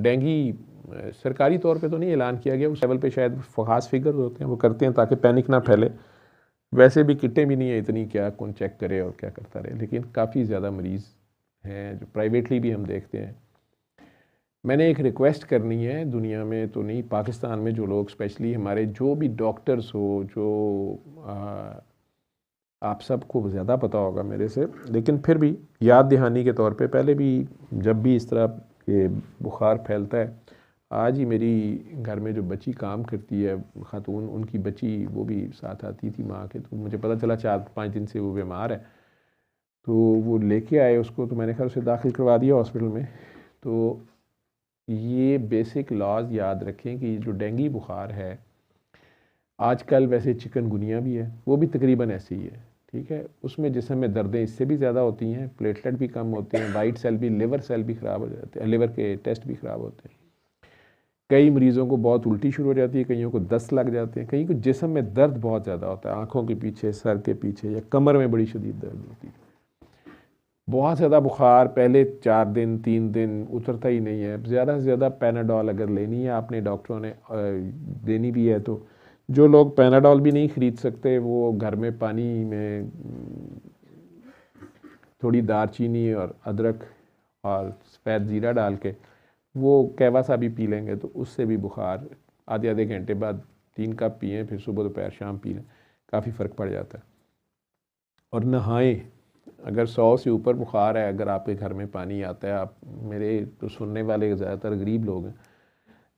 Dinghy सरकारी तौर पे तो नहीं ऐलान किया गया, उस लेवल पे शायद ख़ास फिगर्स होते हैं वो करते हैं ताकि पैनिक ना फैले। वैसे भी किटें भी नहीं है इतनी, क्या कौन चेक करे और क्या करता रहे, लेकिन काफ़ी ज़्यादा मरीज़ हैं जो प्राइवेटली भी हम देखते हैं। मैंने एक रिक्वेस्ट करनी है, दुनिया में तो नहीं, पाकिस्तान में जो लोग स्पेशली हमारे जो भी डॉक्टर्स हो, जो आप सबको ज़्यादा पता होगा मेरे से, लेकिन फिर भी याद दहानी के तौर पे, पहले भी जब भी इस तरह के बुखार फैलता है, आज ही मेरी घर में जो बच्ची काम करती है ख़ातून, उनकी बच्ची वो भी साथ आती थी माँ के, तो मुझे पता चला 4-5 दिन से वो बीमार है, तो वो लेके आए उसको, तो मैंने खैर उसे दाखिल करवा दिया हॉस्पिटल में। तो ये बेसिक लॉज याद रखें कि जो डेंगू बुखार है, आजकल वैसे चिकनगुनिया भी है, वो भी तकरीबन ऐसे ही है, ठीक है। उसमें जिस्म में दर्दें इससे भी ज़्यादा होती हैं, प्लेटलेट भी कम होते हैं, वाइट सेल भी, लिवर सेल भी ख़राब हो जाते हैं, लिवर के टेस्ट भी ख़राब होते हैं। कई मरीज़ों को बहुत उल्टी शुरू हो जाती है, कईयों को दस्त लग जाते हैं, कहीं को जिस्म में दर्द बहुत ज़्यादा होता है, आँखों के पीछे, सर के पीछे या कमर में बड़ी शदीद दर्द होती है। बहुत ज़्यादा बुखार पहले 4 दिन 3 दिन उतरता ही नहीं है। ज़्यादा से ज़्यादा पैनाडोल अगर लेनी है आपने, डॉक्टरों ने देनी भी है, तो जो लोग पैनाडोल भी नहीं ख़रीद सकते वो घर में पानी में थोड़ी दारचीनी और अदरक और सफ़ेद ज़ीरा डाल के वो कहवा सा भी पी लेंगे, तो उससे भी बुखार आधे आधे घंटे बाद 3 कप पिएँ, फिर सुबह दोपहर शाम पी लें, काफ़ी फ़र्क पड़ जाता है। और नहाएं, अगर 100 से ऊपर बुखार है, अगर आपके घर में पानी आता है, आप मेरे तो सुनने वाले ज़्यादातर गरीब लोग हैं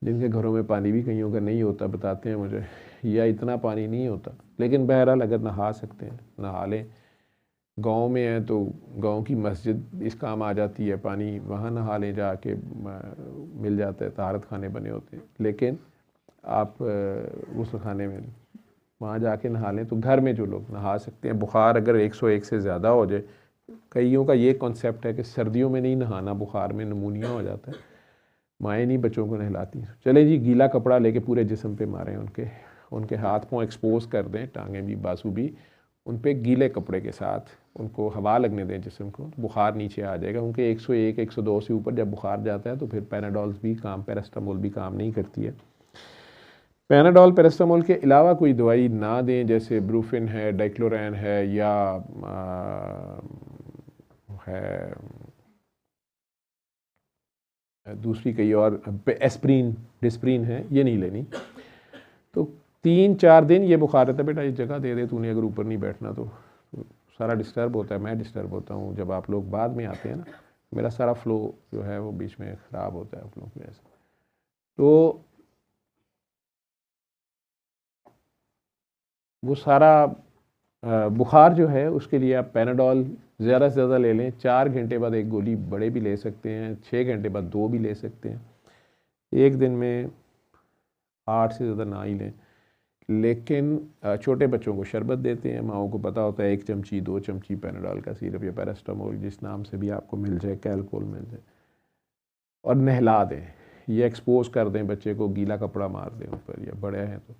जिनके घरों में पानी भी कईयों का नहीं होता, बताते हैं मुझे, या इतना पानी नहीं होता, लेकिन बहरहाल अगर नहा सकते हैं नहा लें। गांव में है तो गांव की मस्जिद इस काम आ जाती है, पानी वहाँ नहा लें जाके, मिल जाता है, तहारत खाने बने होते हैं, लेकिन आप उस खाने में वहाँ जाके नहा लें। तो घर में जो लोग नहा सकते हैं, बुखार अगर 101 से ज़्यादा हो जाए, कईयों का ये कॉन्सेप्ट है कि सर्दियों में नहीं नहाना, बुखार में नमूनिया हो जाता है, माएँ नहीं बच्चों को नहलाती। चले जी, गीला कपड़ा लेके पूरे जिस्म पे मारें, उनके हाथ पाँव एक्सपोज कर दें, टांगें भी बाजू भी, उन पे गीले कपड़े के साथ उनको हवा लगने दें जिस्म को, बुखार नीचे आ जाएगा। उनके 101 102 से ऊपर जब बुखार जाता है तो फिर पैराडोल्स भी काम, पैरास्टामोल भी काम नहीं करती है। पैनाडोल पैरास्टामोल के अलावा कोई दवाई ना दें, जैसे ब्रूफिन है, डाइक्लोरैन है, या है दूसरी कई और, एस्प्रीन डिस्प्रीन है, ये नहीं लेनी। तो 3-4 दिन ये बुखार रहता है, बेटा ये जगह दे दे तूने, अगर ऊपर नहीं बैठना तो सारा डिस्टर्ब होता है, मैं डिस्टर्ब होता हूँ जब आप लोग बाद में आते हैं ना, मेरा सारा फ्लो जो है वो बीच में ख़राब होता है आप लोगों की वजह से। तो वो सारा बुखार जो है उसके लिए आप पैनाडोल ज़्यादा से ज़्यादा ले लें, 4 घंटे बाद एक गोली बड़े भी ले सकते हैं, 6 घंटे बाद 2 भी ले सकते हैं, एक दिन में 8 से ज़्यादा ना ही लें। लेकिन छोटे बच्चों को शरबत देते हैं, माओं को पता होता है 1 चमची 2 चमची पैनाडोल का सिरप या पैरास्टामोल, जिस नाम से भी आपको मिल जाए, कैलपोल मिल जाए, और नहला दें, ये एक्सपोज कर दें बच्चे को, गीला कपड़ा मार दें ऊपर, या बड़े हैं तो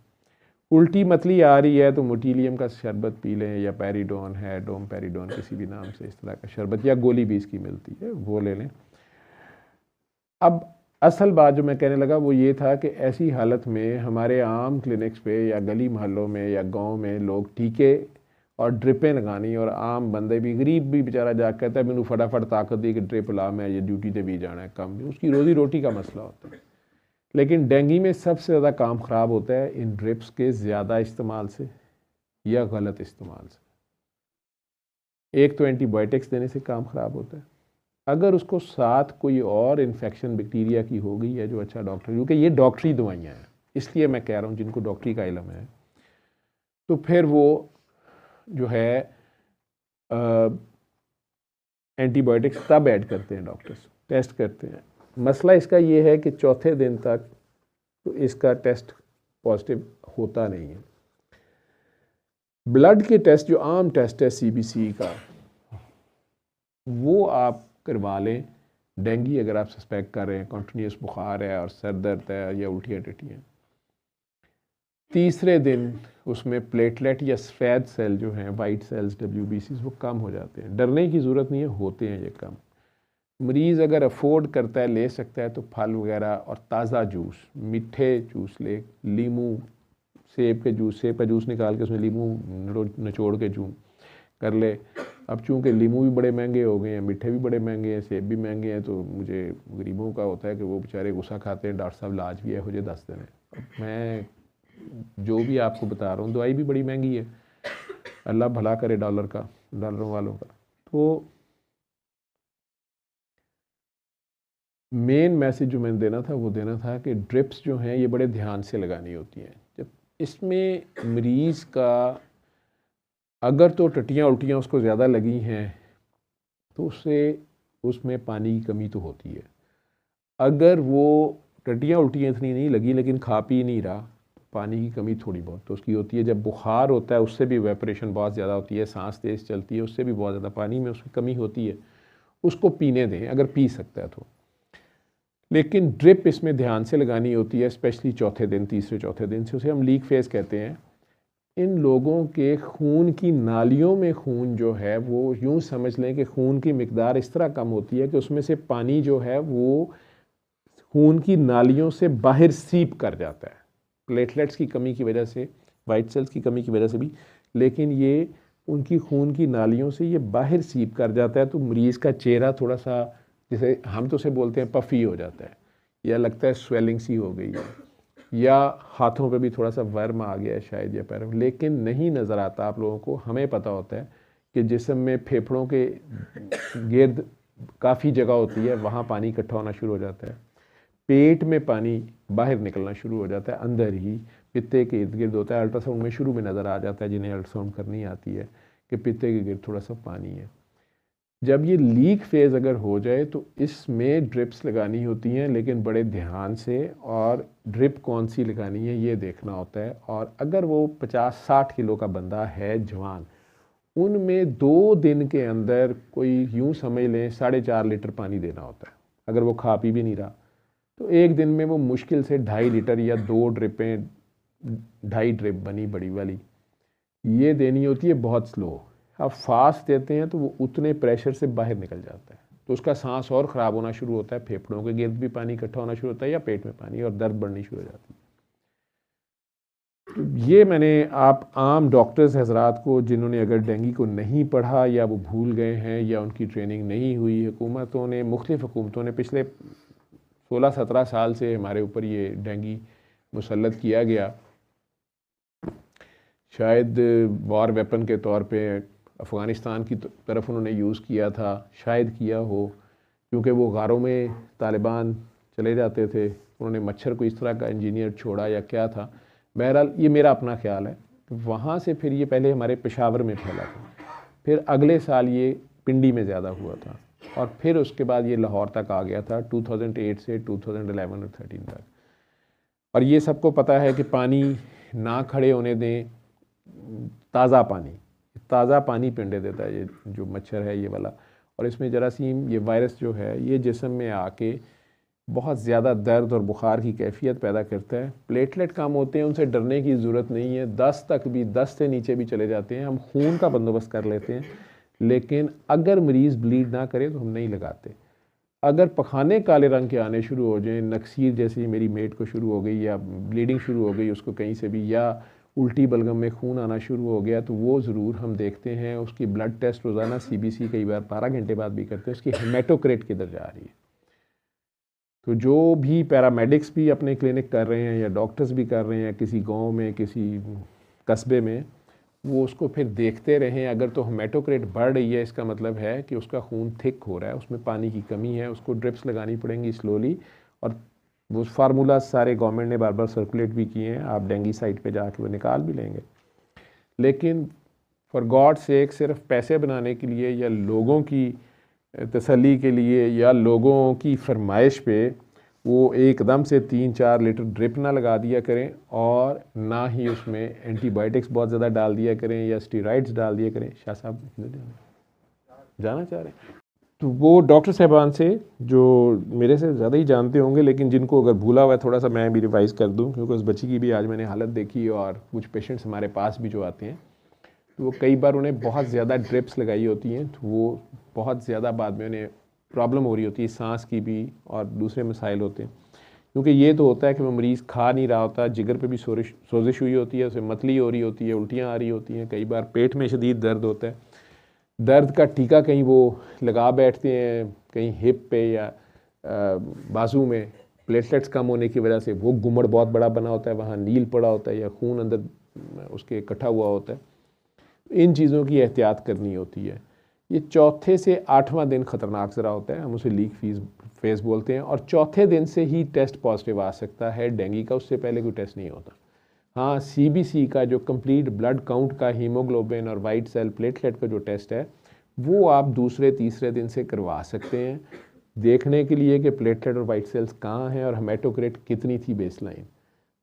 उल्टी मतली आ रही है तो मोटिलियम का शरबत पी लें, या पैरिडोन है, डोम पैरिडोन किसी भी नाम से इस तरह का शरबत, या गोली भी इसकी मिलती है, वो ले लें। अब असल बात जो मैं कहने लगा वो ये था कि ऐसी हालत में हमारे आम क्लिनिक्स पे या गली मोहल्लों में या गांव में लोग टीके और ड्रिपें लगानी, और आम बंदे भी, गरीब भी बेचारा जा कहता है मैंने फटाफट ताकत दी कि ड्रिप ला, मैं ये ड्यूटी पे भी जाना है, कम उसकी रोज़ी रोटी का मसला होता है। लेकिन डेंगू में सबसे ज़्यादा काम ख़राब होता है इन ड्रिप्स के ज़्यादा इस्तेमाल से या गलत इस्तेमाल से। एक तो एंटीबायोटिक्स देने से काम ख़राब होता है, अगर उसको साथ कोई और इन्फेक्शन बैक्टीरिया की हो गई है, जो अच्छा डॉक्टर, क्योंकि ये डॉक्टरी दवाइयाँ हैं, इसलिए मैं कह रहा हूँ जिनको डॉक्टरी का इल्म है, तो फिर वो जो है एंटीबायोटिक्स तब ऐड करते हैं डॉक्टर्स, टेस्ट करते हैं। मसला इसका ये है कि चौथे दिन तक तो इसका टेस्ट पॉजिटिव होता नहीं है। ब्लड के टेस्ट, जो आम टेस्ट है CBC का, वो आप करवा लें। डेंगू अगर आप सस्पेक्ट कर रहे हैं, कॉन्टीन्यूस बुखार है और सर दर्द है या उल्टियाँ टट्टियाँ, तीसरे दिन उसमें प्लेटलेट या सफ़ेद सेल जो हैं, वाइट सेल्स WBCs, वो कम हो जाते हैं। डरने की ज़रूरत नहीं है, होते हैं ये कम। मरीज़ अगर अफोर्ड करता है, ले सकता है, तो फल वगैरह और ताज़ा जूस, मीठे जूस ले, लीमू, सेब का जूस निकाल के उसमें लीमू निचोड़ के जूस कर ले। अब चूँकि लीमू भी बड़े महंगे हो गए हैं, मीठे भी बड़े महंगे हैं, सेब भी महंगे हैं, तो मुझे गरीबों का होता है कि वो बेचारे गुस्सा खाते हैं, डॉक्टर साहब इलाज भी है, मुझे 10 दिन है। अब मैं जो भी आपको बता रहा हूँ, दवाई भी बड़ी महंगी है, अल्लाह भला करे डॉलरों वालों का। तो मेन मैसेज जो मैंने देना था वो देना था कि ड्रिप्स जो हैं ये बड़े ध्यान से लगानी होती हैं। जब इसमें मरीज़ का अगर तो टट्टियाँ उल्टियाँ उसको ज़्यादा लगी हैं तो उसमें पानी की कमी तो होती है। अगर वो टट्टियाँ उल्टियाँ इतनी नहीं लगी लेकिन खा पी नहीं रहा, पानी की कमी थोड़ी बहुत तो उसकी होती है। जब बुखार होता है उससे भी इवेपोरेशन बहुत ज़्यादा होती है, सांस तेज़ चलती है, उससे भी बहुत ज़्यादा पानी में उसकी कमी होती है। उसको पीने दें अगर पी सकता है तो। लेकिन ड्रिप इसमें ध्यान से लगानी होती है, स्पेशली चौथे दिन, तीसरे चौथे दिन से, उसे हम लीक फेज कहते हैं। इन लोगों के खून की नालियों में खून जो है वो यूँ समझ लें कि खून की मिकदार इस तरह कम होती है कि उसमें से पानी जो है वो खून की नालियों से बाहर सीप कर जाता है, प्लेटलेट्स की कमी की वजह से, वाइट सेल्स की कमी की वजह से भी, लेकिन ये उनकी खून की नालियों से ये बाहर सीप कर जाता है। तो मरीज़ का चेहरा थोड़ा सा, जैसे हम तो उसे बोलते हैं, पफ़ी हो जाता है, या लगता है स्वेलिंग सी हो गई है, या हाथों पे भी थोड़ा सा वर्म आ गया है शायद, या पैरों, लेकिन नहीं नज़र आता आप लोगों को। हमें पता होता है कि जिस्म में फेफड़ों के गिर्द काफ़ी जगह होती है, वहाँ पानी इकट्ठा होना शुरू हो जाता है। पेट में पानी बाहर निकलना शुरू हो जाता है, अंदर ही पित्ते के इर्द गिर्द होता है। अल्ट्रासाउंड में शुरू में नज़र आ जाता है, जिन्हें अल्ट्रासाउंड करनी आती है, कि पित्ते के गिर्द थोड़ा सा पानी है। जब ये लीक फेज़ अगर हो जाए तो इसमें ड्रिप्स लगानी होती हैं, लेकिन बड़े ध्यान से, और ड्रिप कौन सी लगानी है ये देखना होता है। और अगर वो 50-60 किलो का बंदा है जवान, उनमें 2 दिन के अंदर कोई यूँ समझ लें 4.5 लीटर पानी देना होता है। अगर वो खा पी भी नहीं रहा तो एक दिन में वो मुश्किल से 2.5 लीटर या 2 ड्रिपें, 2.5 ड्रिप बनी बड़ी वाली, ये देनी होती है बहुत स्लो। आप फास्ट देते हैं तो वो उतने प्रेशर से बाहर निकल जाता है, तो उसका सांस और ख़राब होना शुरू होता है, फेफड़ों के गिर्द भी पानी इकट्ठा होना शुरू होता है, या पेट में पानी, और दर्द बढ़नी शुरू हो जाती है। तो ये मैंने आप आम डॉक्टर्स हजरात को, जिन्होंने अगर डेंगू को नहीं पढ़ा, या वो भूल गए हैं, या उनकी ट्रेनिंग नहीं हुई, हुकूमतों ने, मुख्तलिफ़ हुकूमतों ने पिछले 16-17 साल से हमारे ऊपर ये डेंगू मुसल्लत किया गया। शायद वॉर वेपन के तौर पे अफ़गानिस्तान की तरफ उन्होंने यूज़ किया था, शायद किया हो, क्योंकि वो गारों में तालिबान चले जाते थे, उन्होंने मच्छर को इस तरह का इंजीनियर छोड़ा या क्या था। बहरहाल ये मेरा अपना ख्याल है। वहाँ से फिर ये पहले हमारे पेशावर में फैला था, फिर अगले साल ये पिंडी में ज़्यादा हुआ था, और फिर उसके बाद ये लाहौर तक आ गया था 2008 से 2011 और 13 तक। और ये सबको पता है कि पानी ना खड़े होने दें, ताज़ा पानी पिंडे देता है ये जो मच्छर है ये वाला। और इसमें जरासीम, ये वायरस जो है, ये जिस्म में आके बहुत ज़्यादा दर्द और बुखार की कैफियत पैदा करता है। प्लेटलेट कम होते हैं, उनसे डरने की ज़रूरत नहीं है, 10 तक भी, 10 से नीचे भी चले जाते हैं, हम खून का बंदोबस्त कर लेते हैं। लेकिन अगर मरीज़ ब्लीड ना करे तो हम नहीं लगाते। अगर पखाने काले रंग के आने शुरू हो जाएं, नक्सीर जैसी मेरी मेट को शुरू हो गई, या ब्लीडिंग शुरू हो गई उसको कहीं से भी, या उल्टी बलगम में खून आना शुरू हो गया, तो वो ज़रूर हम देखते हैं। उसकी ब्लड टेस्ट रोज़ाना CBC कई बार 12 घंटे बाद भी करते हैं, उसकी हेमेटोक्रेट किधर जा रही है। तो जो भी पैरामेडिक्स भी अपने क्लिनिक कर रहे हैं, या डॉक्टर्स भी कर रहे हैं किसी गांव में, किसी कस्बे में, वो उसको फिर देखते रहें। अगर तो हेमेटोक्रेट बढ़ रही है, इसका मतलब है कि उसका खून थिक हो रहा है, उसमें पानी की कमी है, उसको ड्रिप्स लगानी पड़ेंगी स्लोली। और वो फार्मूला सारे गवर्नमेंट ने बार बार सर्कुलेट भी किए हैं, आप डेंगू साइट पे जाके वो निकाल भी लेंगे। लेकिन फॉर गॉड सेक, सिर्फ पैसे बनाने के लिए, या लोगों की तसल्ली के लिए, या लोगों की फरमाइश पे वो एकदम से 3-4 लीटर ड्रिप ना लगा दिया करें, और ना ही उसमें एंटीबायोटिक्स बहुत ज़्यादा डाल दिया करें, या स्टीरॉइड्स डाल दिया करें। शाह साहब जाना चाह रहे हैं तो वो डॉक्टर साहबान से, जो मेरे से ज़्यादा ही जानते होंगे, लेकिन जिनको अगर भूला हुआ है थोड़ा सा मैं भी रिवाइज़ कर दूं, क्योंकि उस बच्ची की भी आज मैंने हालत देखी, और कुछ पेशेंट्स हमारे पास भी जो आते हैं तो वो कई बार उन्हें बहुत ज़्यादा ड्रिप्स लगाई होती हैं, तो वो बहुत ज़्यादा बाद में उन्हें प्रॉब्लम हो रही होती है, सांस की भी और दूसरे मसाइल होते हैं। क्योंकि ये तो होता है कि वो मरीज़ खा नहीं रहा होता, जिगर पे भी सोजिश हुई होती है, उसे मतली हो रही होती है, उल्टियाँ आ रही होती हैं, कई बार पेट में शदीद दर्द होता है। दर्द का टीका कहीं वो लगा बैठते हैं, कहीं हिप पे या बाजू में, प्लेटलेट्स कम होने की वजह से वो गुमड़ बहुत बड़ा बना होता है, वहाँ नील पड़ा होता है या खून अंदर उसके इकट्ठा हुआ होता है। इन चीज़ों की एहतियात करनी होती है। ये चौथे से 8वां दिन ख़तरनाक ज़रा होता है, हम उसे लीक फेज़ बोलते हैं, और चौथे दिन से ही टेस्ट पॉजिटिव आ सकता है डेंगू का, उससे पहले कोई टेस्ट नहीं होता। हाँ, CBC का जो कंप्लीट ब्लड काउंट का हीमोग्लोबिन और वाइट सेल प्लेटलेट का जो टेस्ट है वो आप दूसरे तीसरे दिन से करवा सकते हैं, देखने के लिए कि प्लेटलेट और वाइट सेल्स कहाँ हैं और हेमाटोक्रिट कितनी थी बेसलाइन।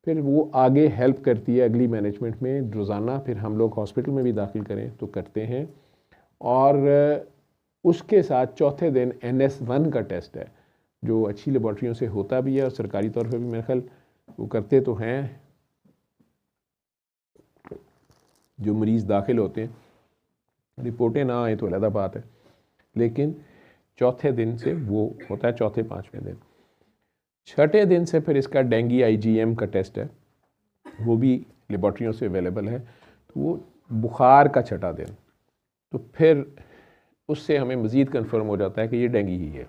फिर वो आगे हेल्प करती है अगली मैनेजमेंट में। रोज़ाना फिर हम लोग हॉस्पिटल में भी दाखिल करें तो करते हैं। और उसके साथ चौथे दिन NS1 का टेस्ट है जो अच्छी लेबॉर्ट्रियों से होता भी है और सरकारी तौर पे भी मेरे ख्याल वो करते तो हैं। जो मरीज़ दाखिल होते हैं, रिपोर्टें ना आए तो अलग बात है, लेकिन चौथे दिन से वो होता है, चौथे 5वें दिन। छठे दिन से फिर इसका डेंगू IgM का टेस्ट है, वो भी लेबॉर्ट्रियों से अवेलेबल है। तो वो बुखार का छठा दिन, तो फिर उससे हमें मज़ीद कंफर्म हो जाता है कि ये डेंगू ही है।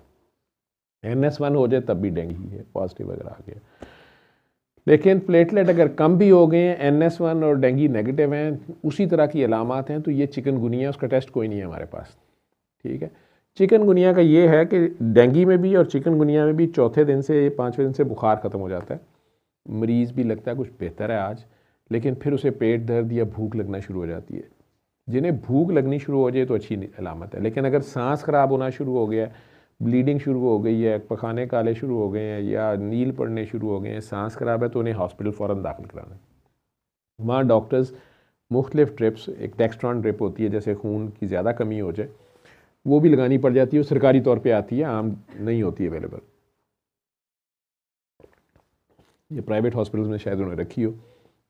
NS1 हो जाए तब भी डेंगू ही है, पॉजिटिव अगर आ गया। लेकिन प्लेटलेट अगर कम भी हो गए हैं, NS1 और डेंगू नेगेटिव हैं, उसी तरह की अलामात हैं, तो ये चिकनगुनिया, उसका टेस्ट कोई नहीं है हमारे पास। ठीक है, चिकनगुनिया का ये है कि डेंगू में भी और चिकनगुनिया में भी चौथे दिन से 5वें दिन से बुखार ख़त्म हो जाता है, मरीज़ भी लगता है कुछ बेहतर है आज, लेकिन फिर उसे पेट दर्द या भूख लगना शुरू हो जाती है। जिन्हें भूख लगनी शुरू हो जाए तो अच्छी अलामत है, लेकिन अगर सांस ख़राब होना शुरू हो गया, ब्लीडिंग शुरू हो गई है, पखाने काले शुरू हो गए हैं या नील पड़ने शुरू हो गए हैं, सांस ख़राब है, तो उन्हें हॉस्पिटल फ़ौरन दाखिल कराना है। वहाँ डॉक्टर्स मुख्तलिफ ड्रिप्स, एक डेक्स्ट्रॉन ड्रिप होती है, जैसे खून की ज़्यादा कमी हो जाए वो भी लगानी पड़ जाती है, वो सरकारी तौर पे आती है, आम नहीं होती अवेलेबल। ये प्राइवेट हॉस्पिटल्स में शायद उन्होंने रखी हो।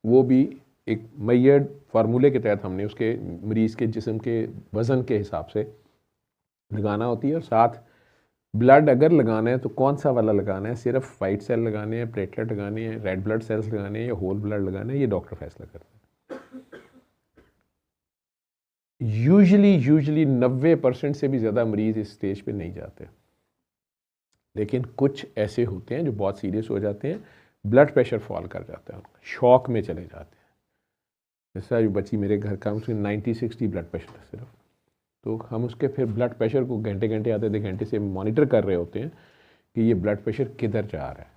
वो भी एक मैयड फार्मूले के तहत हमने उसके मरीज़ के जिस्म के वज़न के हिसाब से लगाना होती है। और साथ ब्लड अगर लगाना है तो कौन सा वाला लगाना है, सिर्फ वाइट सेल लगाने हैं, प्लेटलेट लगाने हैं, रेड ब्लड सेल्स लगाने हैं या होल ब्लड लगाने हैं, ये डॉक्टर फैसला करते हैं। यूजुअली 90% से भी ज़्यादा मरीज़ इस स्टेज पे नहीं जाते, लेकिन कुछ ऐसे होते हैं जो बहुत सीरियस हो जाते हैं, ब्लड प्रेशर फॉल कर जाता है, शॉक में चले जाते हैं। जैसा जो बच्ची मेरे घर का, उसके 90-60 ब्लड प्रेशर है सिर्फ, तो हम उसके फिर ब्लड प्रेशर को घंटे घंटे आधे घंटे से मॉनिटर कर रहे होते हैं कि ये ब्लड प्रेशर किधर जा रहा है।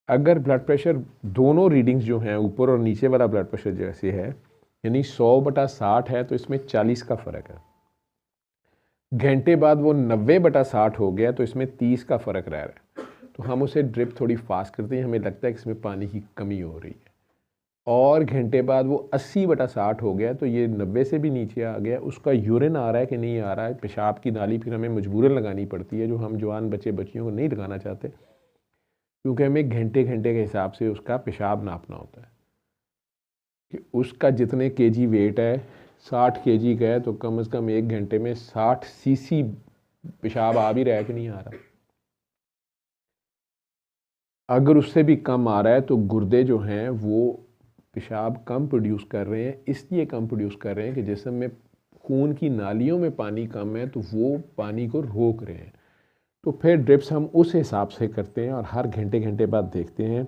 अगर ब्लड प्रेशर दोनों रीडिंग्स जो हैं, ऊपर और नीचे वाला ब्लड प्रेशर जैसे है, यानी 100/60 है, तो इसमें 40 का फ़र्क है। घंटे बाद वो 90/60 हो गया, तो इसमें 30 का फ़र्क रह रहा है। तो हम उसे ड्रिप थोड़ी फास्ट करते हैं, हमें लगता है कि इसमें पानी की कमी हो रही है। और घंटे बाद वो 80/60 हो गया, तो ये 90 से भी नीचे आ गया, उसका यूरिन आ रहा है कि नहीं आ रहा है, पेशाब की नाली फिर हमें मजबूरन लगानी पड़ती है, जो हम जवान बच्चे बच्चियों को नहीं लगाना चाहते, क्योंकि हमें घंटे घंटे के हिसाब से उसका पेशाब नापना होता है कि उसका जितने केजी वेट है, 60 केजी का है, तो कम से कम 1 घंटे में 60 सीसी पेशाब आ भी रहा है कि नहीं आ रहा। अगर उससे भी कम आ रहा है तो गुर्दे जो हैं वो पेशाब कम प्रोड्यूस कर रहे हैं, इसलिए कम प्रोड्यूस कर रहे हैं कि जिस्म में खून की नालियों में पानी कम है, तो वो पानी को रोक रहे हैं। तो फिर ड्रिप्स हम उस हिसाब से करते हैं और हर घंटे घंटे बाद देखते हैं।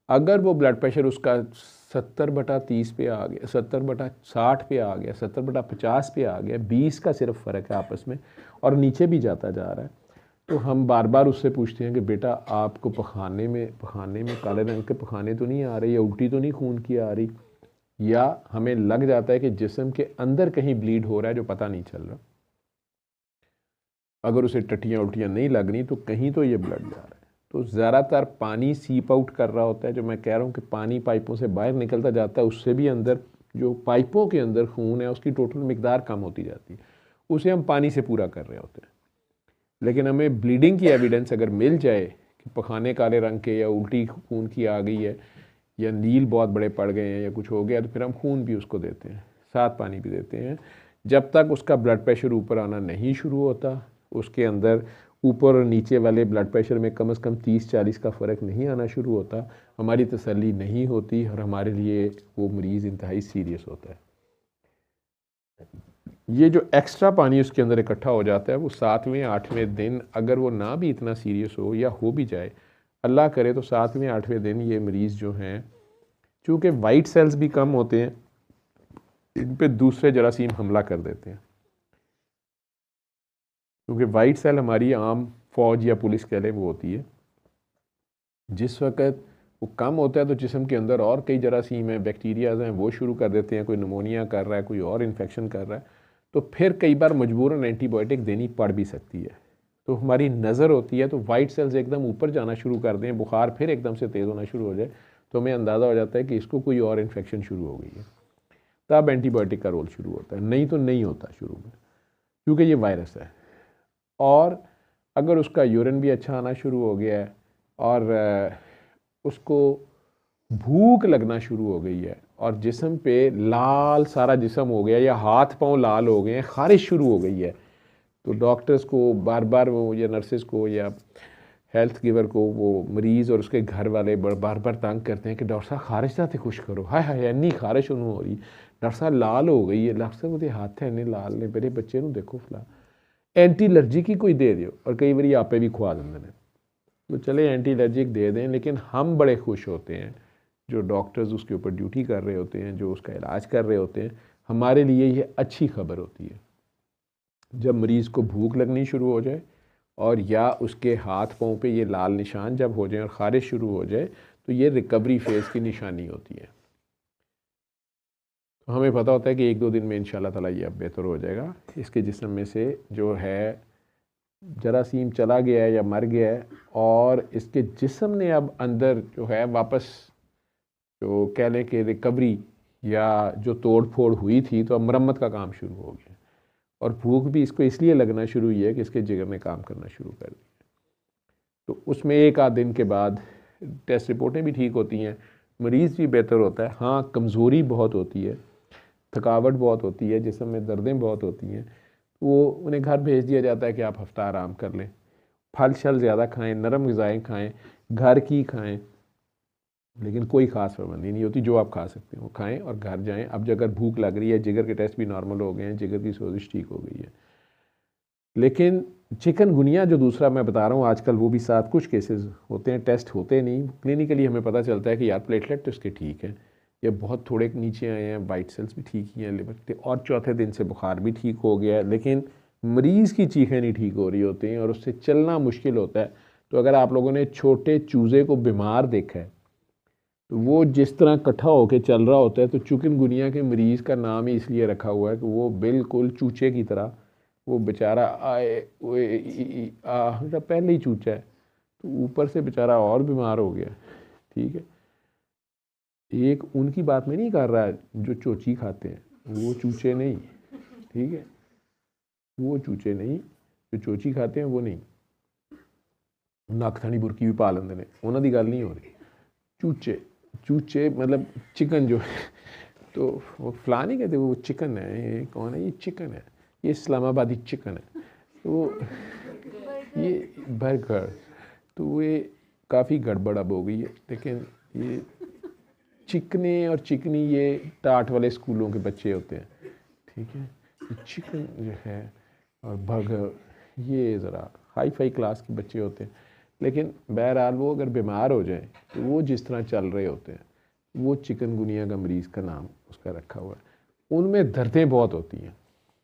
अगर वो ब्लड प्रेशर उसका 70/30 पे आ गया, 70/60 पे आ गया, 70/50 पे आ गया, 20 का सिर्फ फ़र्क है आपस में, और नीचे भी जाता जा रहा है, तो हम बार बार उससे पूछते हैं कि बेटा आपको पखाने में काले रंग के पखाने तो नहीं आ रहे, या उल्टी तो नहीं खून की आ रही, या हमें लग जाता है कि जिस्म के अंदर कहीं ब्लीड हो रहा है जो पता नहीं चल रहा। अगर उसे टट्टियाँ उल्टियाँ नहीं लग रही तो कहीं तो ये ब्लड जा रहा है। तो ज़्यादातर पानी सीप आउट कर रहा होता है, जो मैं कह रहा हूँ कि पानी पाइपों से बाहर निकलता जाता है, उससे भी अंदर जो पाइपों के अंदर खून है उसकी टोटल मिकदार कम होती जाती है, उसे हम पानी से पूरा कर रहे होते हैं। लेकिन हमें ब्लीडिंग की एविडेंस अगर मिल जाए कि पखाने काले रंग के या उल्टी खून की आ गई है या नील बहुत बड़े पड़ गए हैं या कुछ हो गया, तो फिर हम खून भी उसको देते हैं, साथ पानी भी देते हैं। जब तक उसका ब्लड प्रेशर ऊपर आना नहीं शुरू होता, उसके अंदर ऊपर और नीचे वाले ब्लड प्रेशर में कम से कम 30-40 का फ़र्क नहीं आना शुरू होता, हमारी तसल्ली नहीं होती और हमारे लिए वो मरीज़ इंतहाई सीरियस होता है। ये जो एक्स्ट्रा पानी उसके अंदर इकट्ठा हो जाता है वो 7वें-8वें दिन अगर वो ना भी इतना सीरियस हो या हो भी जाए, अल्लाह करे तो 7वें-8वें दिन ये मरीज़ जो हैं, चूँकि वाइट सेल्स भी कम होते हैं, इन पे दूसरे जरासीम हमला कर देते हैं। क्योंकि वाइट सेल हमारी आम फौज या पुलिस कह लें वो होती है। जिस वक्त वो कम होता है तो जिस्म के अंदर और कई जरासीम हैं, बैक्टीरियाज हैं, वो शुरू कर देते हैं, कोई निमोनिया कर रहा है, कोई और इन्फेक्शन कर रहा है, तो फिर कई बार मजबूरन एंटीबायोटिक देनी पड़ भी सकती है। तो हमारी नज़र होती है तो वाइट सेल्स एकदम ऊपर जाना शुरू कर दें, बुखार फिर एकदम से तेज़ होना शुरू हो जाए, तो हमें अंदाज़ा हो जाता है कि इसको कोई और इन्फेक्शन शुरू हो गई है, तब एंटीबायोटिक का रोल शुरू होता है, नहीं तो नहीं होता शुरू में, क्योंकि ये वायरस है। और अगर उसका यूरिन भी अच्छा आना शुरू हो गया है और उसको भूख लगना शुरू हो गई है और जिस्म पे लाल सारा जिस्म हो गया या हाथ पांव लाल हो गए हैं, ख़ारिश शुरू हो गई है, तो डॉक्टर्स को बार बार वो या नर्सेज को या हेल्थ गिवर को वो मरीज़ और उसके घर वाले बार बार तंग करते हैं कि डॉक्टर साहब खारिश ना खुश करो, हाय हाय इन्नी खारिश उन्होंने हो रही, डॉक्टर साहब लाल हो गई है, डॉक्टर साहब वो हाथ है इन्ने लाल ने, मेरे बच्चे को देखो फला एंटी एलर्जिक ही कोई दे दो, और कई बार आपे भी खुआ देंगे ने, तो चले एंटी एलर्जिक दे दें, लेकिन हम बड़े खुश होते हैं जो डॉक्टर्स उसके ऊपर ड्यूटी कर रहे होते हैं, जो उसका इलाज कर रहे होते हैं, हमारे लिए ये अच्छी खबर होती है। जब मरीज़ को भूख लगनी शुरू हो जाए और या उसके हाथ पाँव पे ये लाल निशान जब हो जाए और ख़ारिश शुरू हो जाए, तो ये रिकवरी फेज़ की निशानी होती है। तो हमें पता होता है कि 1-2 दिन में इंशाल्लाह ताला ये अब बेहतर हो जाएगा। इसके जिस्म में से जो है जरासीम चला गया है या मर गया है और इसके जिस्म ने अब अंदर जो है वापस जो कह लें कि रिकवरी या जो तोड़ फोड़ हुई थी, तो अब मरम्मत का काम शुरू हो गया और भूख भी इसको इसलिए लगना शुरू हुई है कि इसके जिगर ने काम करना शुरू कर दिया। तो उसमें 1 आध दिन के बाद टेस्ट रिपोर्टें भी ठीक होती हैं, मरीज़ भी बेहतर होता है। हाँ, कमज़ोरी बहुत होती है, थकावट बहुत होती है, जिस्म में दर्दें बहुत होती हैं, वो उन्हें घर भेज दिया जाता है कि आप हफ्ता आराम कर लें, फल शल ज़्यादा खाएं, नरम ग़िज़ाएँ खाएं, घर की खाएं, लेकिन कोई ख़ास पाबंदी नहीं होती, जो आप खा सकते हैं वो खाएं और घर जाएं। अब अगर भूख लग रही है, जिगर के टेस्ट भी नॉर्मल हो गए हैं, जिगर की सोजिश ठीक हो गई है, लेकिन चिकनगुनिया जो दूसरा मैं बता रहा हूँ आजकल, वो भी साथ कुछ केसेस होते हैं, टेस्ट होते नहीं, क्लिनिकली हमें पता चलता है कि यार प्लेटलेट तो इसके ठीक है, ये बहुत थोड़े नीचे आए हैं, वाइट सेल्स भी ठीक ही हैं, लिवर, और चौथे दिन से बुखार भी ठीक हो गया है, लेकिन मरीज़ की चीखें नहीं ठीक हो रही होती हैं और उससे चलना मुश्किल होता है। तो अगर आप लोगों ने छोटे चूज़े को बीमार देखा है, तो वो जिस तरह इकट्ठा होकर चल रहा होता है, तो चिकनगुनिया के मरीज़ का नाम ही इसलिए रखा हुआ है कि वो बिल्कुल चूचे की तरह, वो बेचारा आए पहले ही चूचा है, तो ऊपर से बेचारा और बीमार हो गया। ठीक है, एक उनकी बात में नहीं कर रहा है जो चोची खाते हैं, वो चूचे नहीं, ठीक है, वो चूचे नहीं, जो चोची खाते हैं वो नहीं, नक थनी बुरकी भी पा लेंगे ने, उन्हों की गल नहीं हो रही। चूचे चूचे मतलब चिकन जो है, तो वो फला नहीं कहते, वो चिकन है, ये कौन है, ये चिकन है, ये इस्लामाबादी चिकन है, तो ये बर्गर, तो ये काफ़ी गड़बड़ अब हो गई है। लेकिन ये चिकने और चिकनी ये टाट वाले स्कूलों के बच्चे होते हैं, ठीक है, चिकन जो है और बर्गर ये ज़रा हाई फाई क्लास के बच्चे होते हैं। लेकिन बहरहाल वो अगर बीमार हो जाए तो वो जिस तरह चल रहे होते हैं, वो चिकनगुनिया का मरीज़ का नाम उसका रखा हुआ है। उनमें दर्दें बहुत होती हैं,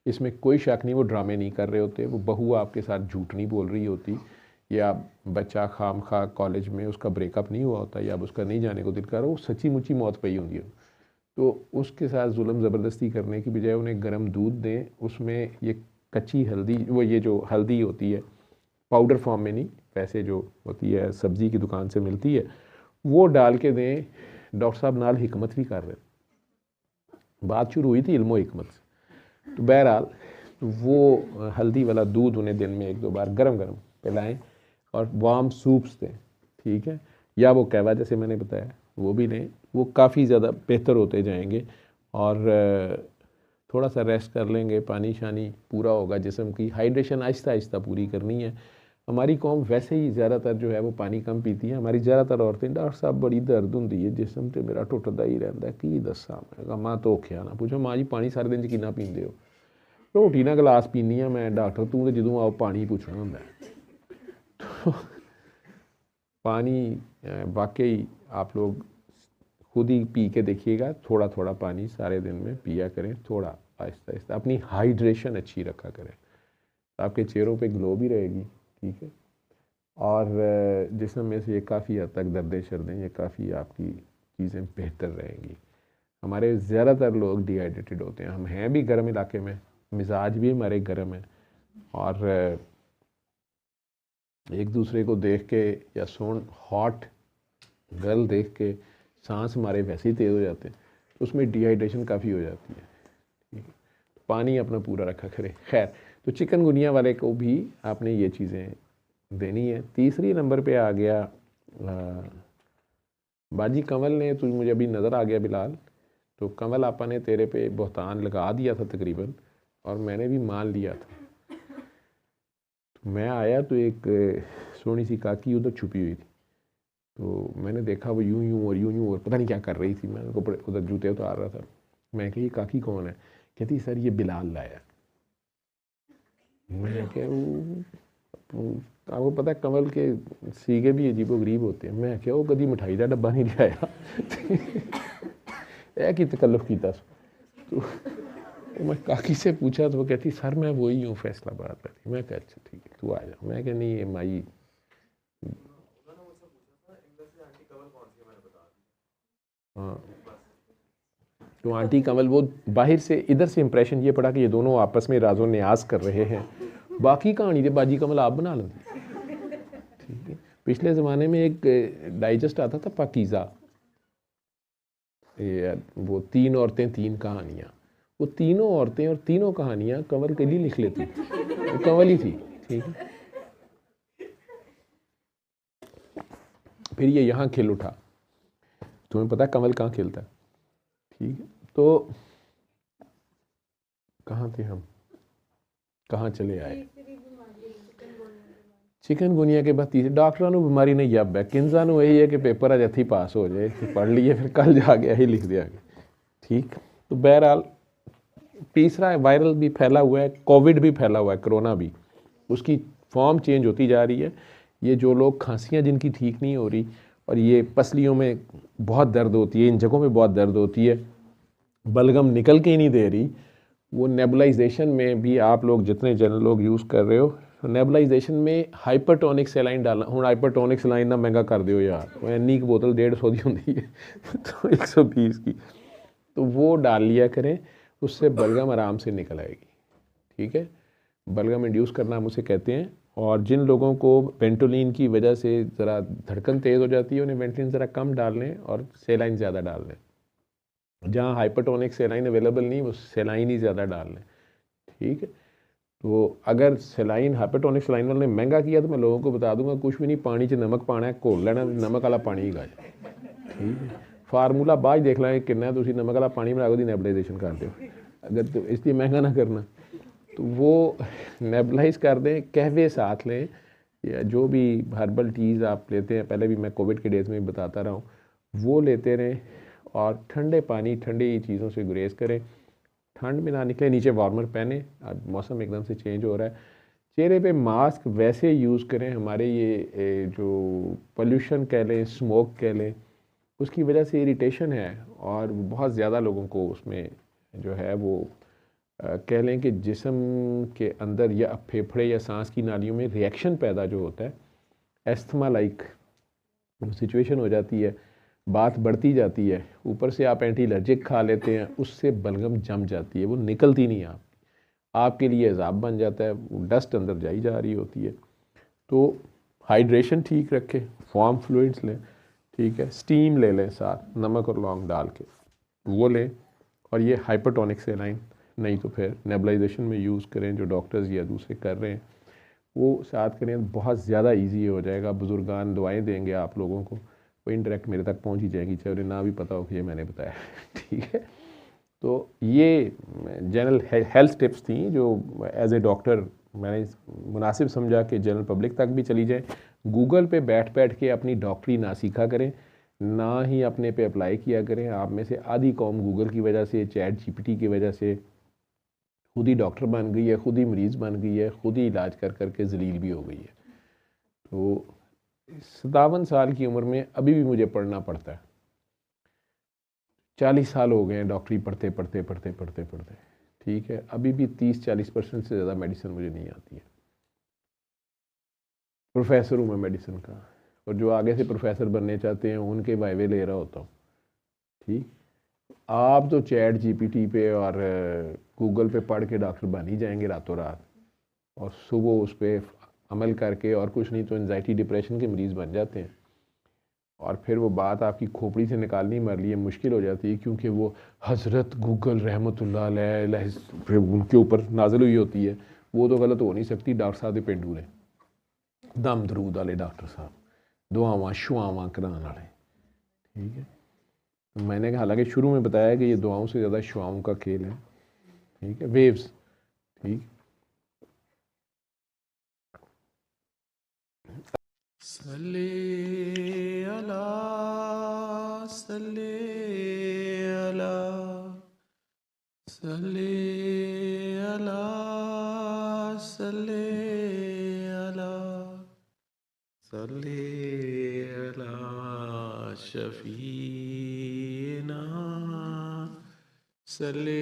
इसमें कोई शक नहीं, वो ड्रामे नहीं कर रहे होते, वो बहू आपके साथ झूठ नहीं बोल रही होती, या बच्चा खाम खा कॉलेज में उसका ब्रेकअप नहीं हुआ होता या अब उसका नहीं जाने को दिल कर रहा, वो सच्ची मुच्ची मौत पई होती है। तो उसके साथ जुल्म ज़बरदस्ती करने की बजाय उन्हें गर्म दूध दें, उसमें ये कच्ची हल्दी, वो ये जो हल्दी होती है पाउडर फॉर्म में नहीं, वैसे जो होती है सब्ज़ी की दुकान से मिलती है, वो डाल के दें। डॉक्टर साहब नाल हिकमत भी कर रहे, बात शुरू हुई थी इल्मो हिकमत से। तो बहरहाल वो हल्दी वाला दूध उन्हें दिन में 1-2 बार गरम गरम पिलाएं और वार्म सूप्स दें, ठीक है, या वो कहवा जैसे मैंने बताया वो भी लें, वो काफ़ी ज़्यादा बेहतर होते जाएंगे और थोड़ा सा रेस्ट कर लेंगे, पानी शानी पूरा होगा, जिस्म की हाइड्रेशन आहिस्ता आहिस्ता पूरी करनी है। हमारी कौम वैसे ही ज़्यादातर जो है वो पानी कम पीती है। हमारी ज़्यादातर औरतें, डॉक्टर साहब बड़ी दर्द होंगी है जिस्म तो मेरा टुटदा ही रहता है, की दसा। मैं कहा मां धोखिया ना पूछो, मां जी पानी सारे दिन च किन्ना पींदे हो? रोटी ना गिलास पीनी है मैं, डॉक्टर तू तो जदों आओ पानी पूछना होंदा है। पानी वाकई आप लोग खुद ही पी के देखिएगा, थोड़ा थोड़ा पानी सारे दिन में पिया करें, थोड़ा आहिस्ता आहिस्ता अपनी हाइड्रेशन अच्छी रखा करें, आपके चेहरों पे ग्लो भी रहेगी, ठीक है। और जिस्म में से ये काफ़ी हद तक दर्द शर्दें, ये काफ़ी आपकी चीज़ें बेहतर रहेंगी। हमारे ज़्यादातर लोग डिहाइड्रेटेड होते हैं, हम हैं भी गर्म इलाके में, मिजाज भी हमारे गर्म है, और एक दूसरे को देख के या हॉट गर्ल देख के सांस हमारे वैसे ही तेज़ हो जाते हैं, उसमें डिहाइड्रेशन काफ़ी हो जाती है, ठीक है। पानी अपना पूरा रखा करें। खैर, तो चिकनगुनिया वाले को भी आपने ये चीज़ें देनी है। तीसरी नंबर पे आ गया बाजी कंवल ने, तुझे मुझे अभी नज़र आ गया बिलाल, तो कंवल आपा ने तेरे पे बहतान लगा दिया था तकरीबन, और मैंने भी मान लिया था। तो मैं आया तो एक सोनी सी काकी उधर छुपी हुई थी, तो मैंने देखा वो यूं यूं और पता नहीं क्या कर रही थी। मैं उनको उधर जूते उतार रहा था। मैं कही काकी कौन है? कहती सर ये बिलाल लाया। मैं क्या, आपको पता है कमल के सीगे भी अजीबो गरीब होते हैं। मैं क्या वो कभी मिठाई का डब्बा नहीं लाया है कि तकल्लुफ़ कीता। तो मैं काकी से पूछा तो वो कहती सर मैं वही हूँ फैसलाबाद वाली। मैं कहा अच्छा ठीक है तू आ जा। मैं क्या नहीं ये माई, हाँ तो आंटी कमल, वो बाहर से इधर से इंप्रेशन ये पड़ा कि ये दोनों आपस में राजो न्याज कर रहे हैं, बाकी कहानी दे बाजी कमल आप बना लें, ठीक है। पिछले ज़माने में एक डाइजेस्ट आता था पाकीज़ा, वो 3 औरतें 3 कहानियाँ, वो तीनों औरतें और तीनों कहानियाँ कंवल के लिए लिख लेती थी, वो कंवल ही थी, ठीक है। फिर ये यहाँ खेल उठा, तुम्हें पता है कंवल कहाँ खेलता है, ठीक है। तो कहाँ थे हम, कहाँ चले आए? चिकनगुनिया के बाद तीसरे डॉक्टरों को बीमारी नहीं जब है, किन्जा ਨੂੰ यही है कि पेपर अज इत्थे पास हो जाए, पढ़ लिए फिर कल जाके यही लिख दिया गया, ठीक। तो बहरहाल तीसरा वायरल भी फैला हुआ है, कोविड भी फैला हुआ है, कोरोना भी, उसकी फॉर्म चेंज होती जा रही है। ये जो लोग खांसियाँ जिनकी ठीक नहीं हो रही और ये पसलियों में बहुत दर्द होती है, इन जगहों में बहुत दर्द होती है, बलगम निकल के ही नहीं दे रही, वो नेबुलाइजेशन में भी आप लोग जितने जन लोग यूज़ कर रहे हो, नेबुलाइजेशन में हाइपरटोनिक सैलाइन डालना। हूँ हाइपरटोनिक सैलाइन ना महंगा कर दियो यार, इन्नी की बोतल 150 की होती है तो 120 की, तो वो डाल लिया करें, उससे बलगम आराम से निकल आएगी, ठीक है। बलगम इंड्यूस करना हम उसे कहते हैं। और जिन लोगों को वेंटोलिन की वजह से ज़रा धड़कन तेज़ हो जाती है, उन्हें वेंटोलिन ज़रा कम डाल लें और सैलाइन ज़्यादा डाल लें। जहाँ हाइपरटोनिक सैलाइन अवेलेबल नहीं, वो सैलाइन ही ज़्यादा डाल लें, ठीक है। तो अगर सैलाइन हाइपरटोनिक सैलाइन वाले ने महंगा किया तो मैं लोगों को बता दूंगा कुछ भी नहीं, पानी च नमक पाना है, घोल लेना, नमक वाला पानी ही गाए, ठीक है। फार्मूला बाद देख लेंगे कितना तुम नमक वाला पानी बना के नेबुलाइजेशन करते हो, अगर तो इसलिए महंगा ना करना। तो वो नेबुलाइज कर दें, कहवे साथ लें, या जो भी हर्बल टीज़ आप लेते हैं, पहले भी मैं कोविड के डेज़ में बताता रहा हूँ, वो लेते रहें। और ठंडे पानी ठंडी चीज़ों से गुरेज करें, ठंड में ना निकले, नीचे वार्मर पहने, अब मौसम एकदम से चेंज हो रहा है। चेहरे पे मास्क वैसे यूज़ करें, हमारे ये जो पोल्यूशन कह लें, स्मोक कह लें, उसकी वजह से इरिटेशन है, और बहुत ज़्यादा लोगों को उसमें जो है वो कह लें कि जिस्म के अंदर या फेफड़े या सांस की नालियों में रिएक्शन पैदा जो होता है, एस्थमा लाइक सिचुएशन हो जाती है, बात बढ़ती जाती है, ऊपर से आप एंटी एलर्जिक खा लेते हैं, उससे बलगम जम जाती है, वो निकलती नहीं आपके लिए अजाब बन जाता है, वो डस्ट अंदर जाई जा रही होती है। तो हाइड्रेशन ठीक रखें, वार्म फ्लूइड्स लें, ठीक है, स्टीम ले लें साथ नमक और लौंग डाल के, वो लें। और ये हाइपरटोनिक सैलाइन नहीं तो फिर नेबुलाइजेशन में यूज़ करें, जो डॉक्टर्स या दूसरे कर रहे हैं वो साथ करें, बहुत ज़्यादा ईजी हो जाएगा। बुजुर्गान दुआएँ देंगे आप लोगों को, वो इनडायरेक्ट मेरे तक पहुंच ही जाएगी, चाहे उन्हें ना भी पता हो कि ये मैंने बताया ठीक है। तो ये जनरल हेल्थ टिप्स थी जो एज ए डॉक्टर मैंने मुनासिब समझा कि जनरल पब्लिक तक भी चली जाए। गूगल पे बैठ बैठ के अपनी डॉक्टरी ना सीखा करें, ना ही अपने पे अप्लाई किया करें। आप में से आधी कौम गूगल की वजह से, चैट जीपीटी की वजह से खुद ही डॉक्टर बन गई है, खुद ही मरीज़ बन गई है, खुद ही इलाज कर कर के जलील भी हो गई है। तो 57 साल की उम्र में अभी भी मुझे पढ़ना पड़ता है। 40 साल हो गए हैं डॉक्टरी पढ़ते पढ़ते पढ़ते पढ़ते पढ़ते, ठीक है। अभी भी 30-40% से ज़्यादा मेडिसिन मुझे नहीं आती है। प्रोफेसर हूँ मैं मेडिसिन का, और जो आगे से प्रोफेसर बनने चाहते हैं उनके वाइवे ले रहा होता हूँ, ठीक। आप तो चैट जीपीटी पे और गूगल पे पढ़ के डॉक्टर बन ही जाएंगे रातों रात, और सुबह उस पर अमल करके और कुछ नहीं तो एंजाइटी डिप्रेशन के मरीज़ बन जाते हैं। और फिर वो बात आपकी खोपड़ी से निकालनी हमारे लिए मुश्किल हो जाती है, क्योंकि वो हज़रत गूगल रहमतुल्लाह अलैह फिर उनके ऊपर नाजिल हुई होती है। वो तो गलत हो नहीं सकती। डॉक्टर साहब दे पेंडू ने दम दरूद वाले डॉक्टर साहब, दुआवां शुआवां कराने वाले, ठीक है। तो मैंने हालांकि शुरू में बताया कि ये दुआओं से ज़्यादा शुआओं का खेल है, ठीक है, वेव्स, ठीक। सल्ले अला सल्ले अला सल्ले अला सल्ले अला सल्ले अला शफीना सल्ले